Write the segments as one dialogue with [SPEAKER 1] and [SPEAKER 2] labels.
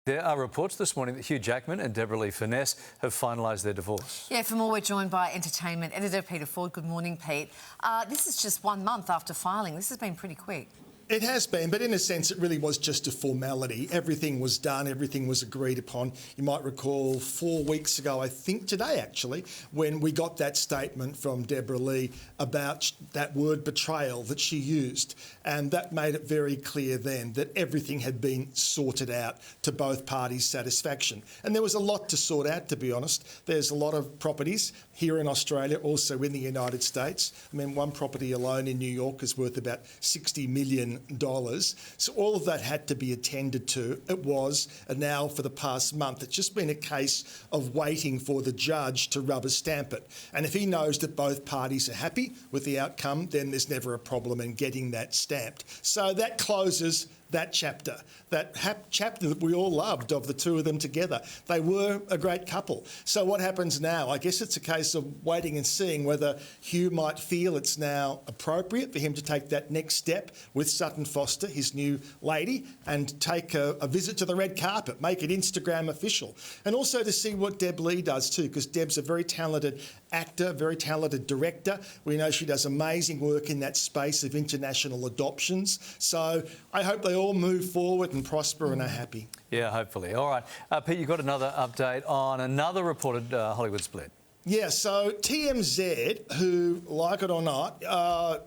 [SPEAKER 1] There are reports this morning that Hugh Jackman and Deborra-Lee Furness have finalised their divorce.
[SPEAKER 2] Yeah, for more, we're joined by entertainment editor Peter Ford. Good morning, Pete. This is just 1 month after filing. This has been pretty quick.
[SPEAKER 3] It has been, but in a sense it really was just a formality. Everything was done, everything was agreed upon. You might recall 4 weeks ago, I think today actually, when we got that statement from Deborra-Lee about that word betrayal that she used. And that made it very clear then that everything had been sorted out to both parties' satisfaction. And there was a lot to sort out, to be honest. There's a lot of properties here in Australia, also in the United States. I mean, one property alone in New York is worth about $60 million. So all of that had to be attended to. It was, and now for the past month, it's just been a case of waiting for the judge to rubber stamp it. And if he knows that both parties are happy with the outcome, then there's never a problem in getting that stamped. So that closes that chapter, chapter that we all loved of the two of them together. They were a great couple. So what happens now? I guess it's a case of waiting and seeing whether Hugh might feel it's now appropriate for him to take that next step with Sutton Foster, his new lady, and take a visit to the red carpet, make it Instagram official. And also to see what Deb-Lee does too, because Deb's a very talented actor, very talented director. We know she does amazing work in that space of international adoptions. So I hope they all move forward and prosper and are happy.
[SPEAKER 1] Yeah, hopefully. All right. Pete, you've got another update on another reported Hollywood split.
[SPEAKER 3] Yeah, so TMZ, who, like it or not,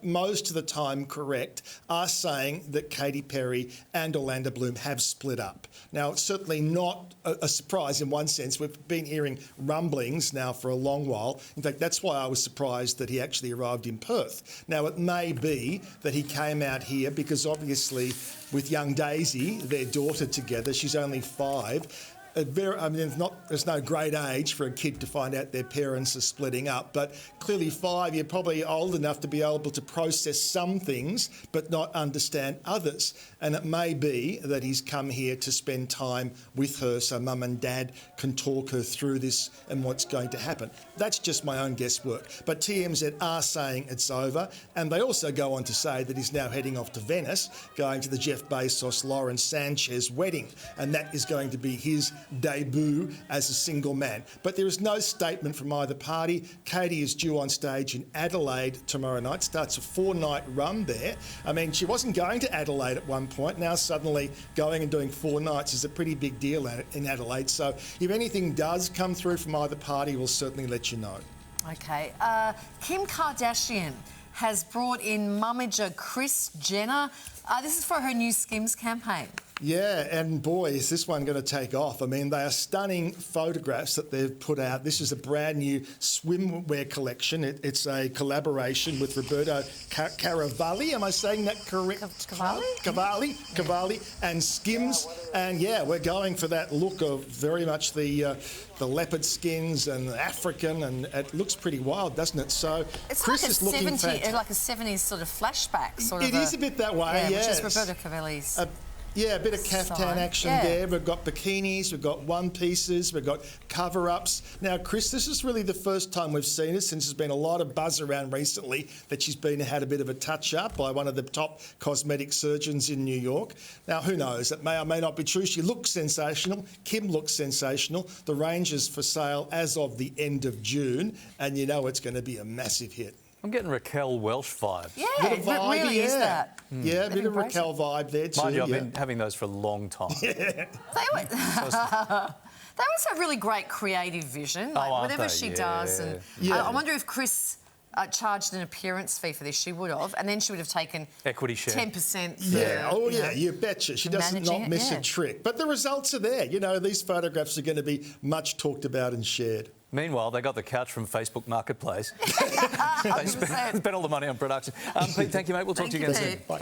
[SPEAKER 3] most of the time correct, are saying that Katy Perry and Orlando Bloom have split up. Now, it's certainly not a surprise in one sense. We've been hearing rumblings now for a long while. In fact, that's why I was surprised that he actually arrived in Perth. Now, it may be that he came out here because obviously with young Daisy, their daughter together, she's only 5, there's no great age for a kid to find out their parents are splitting up, but clearly 5, you're probably old enough to be able to process some things but not understand others. And it may be that he's come here to spend time with her so mum and dad can talk her through this and what's going to happen. That's just my own guesswork. But TMZ are saying it's over, and they also go on to say that he's now heading off to Venice, going to the Jeff Bezos-Lauren Sanchez wedding, and that is going to be his debut as a single man. But there is no statement from either party. Katy is due on stage in Adelaide tomorrow night, starts a 4-night run there. I mean, she wasn't going to Adelaide at one point. Now suddenly going and doing 4 nights is a pretty big deal in Adelaide. So if anything does come through from either party, we'll certainly let you know.
[SPEAKER 2] Okay. Kim Kardashian has brought in mummager Kris Jenner. This is for her new Skims campaign.
[SPEAKER 3] Yeah, and boy, is this one going to take off. I mean, they are stunning photographs that they've put out. This is a brand new swimwear collection. It's a collaboration with Roberto Cavalli. Am I saying that correct? Cavalli and Skims. And yeah, we're going for that look of very much the leopard skins and African, and it looks pretty wild, doesn't it? So
[SPEAKER 2] it's
[SPEAKER 3] Kris
[SPEAKER 2] like
[SPEAKER 3] is looking fantastic.
[SPEAKER 2] like a 70s sort of flashback.
[SPEAKER 3] It is a bit that way, yes.
[SPEAKER 2] Which is Roberto Cavalli's.
[SPEAKER 3] Yeah, a bit of caftan action there. We've got bikinis, we've got one-pieces, we've got cover-ups. Now, Kris, this is really the first time we've seen her since there's been a lot of buzz around recently that she's had a bit of a touch-up by one of the top cosmetic surgeons in New York. Now, who knows? It may or may not be true. She looks sensational. Kim looks sensational. The range is for sale as of the end of June, and you know it's going to be a massive hit.
[SPEAKER 1] I'm getting Raquel Welch vibes.
[SPEAKER 2] Yeah, it really is that.
[SPEAKER 3] Yeah, a bit of Raquel vibe there too.
[SPEAKER 1] Mind you, I've been having those for a long time.
[SPEAKER 2] They always have really great creative vision. Like whatever she does. And I wonder if Kris charged an appearance fee for this. She would have, and then she would have taken
[SPEAKER 1] equity share,
[SPEAKER 2] 10%.
[SPEAKER 3] You betcha. She does not miss a trick. But the results are there. You know, these photographs are going to be much talked about and shared.
[SPEAKER 1] Meanwhile, they got the couch from Facebook Marketplace. They spent all the money on production. Pete, thank you, mate. We'll talk to you again soon. Bye.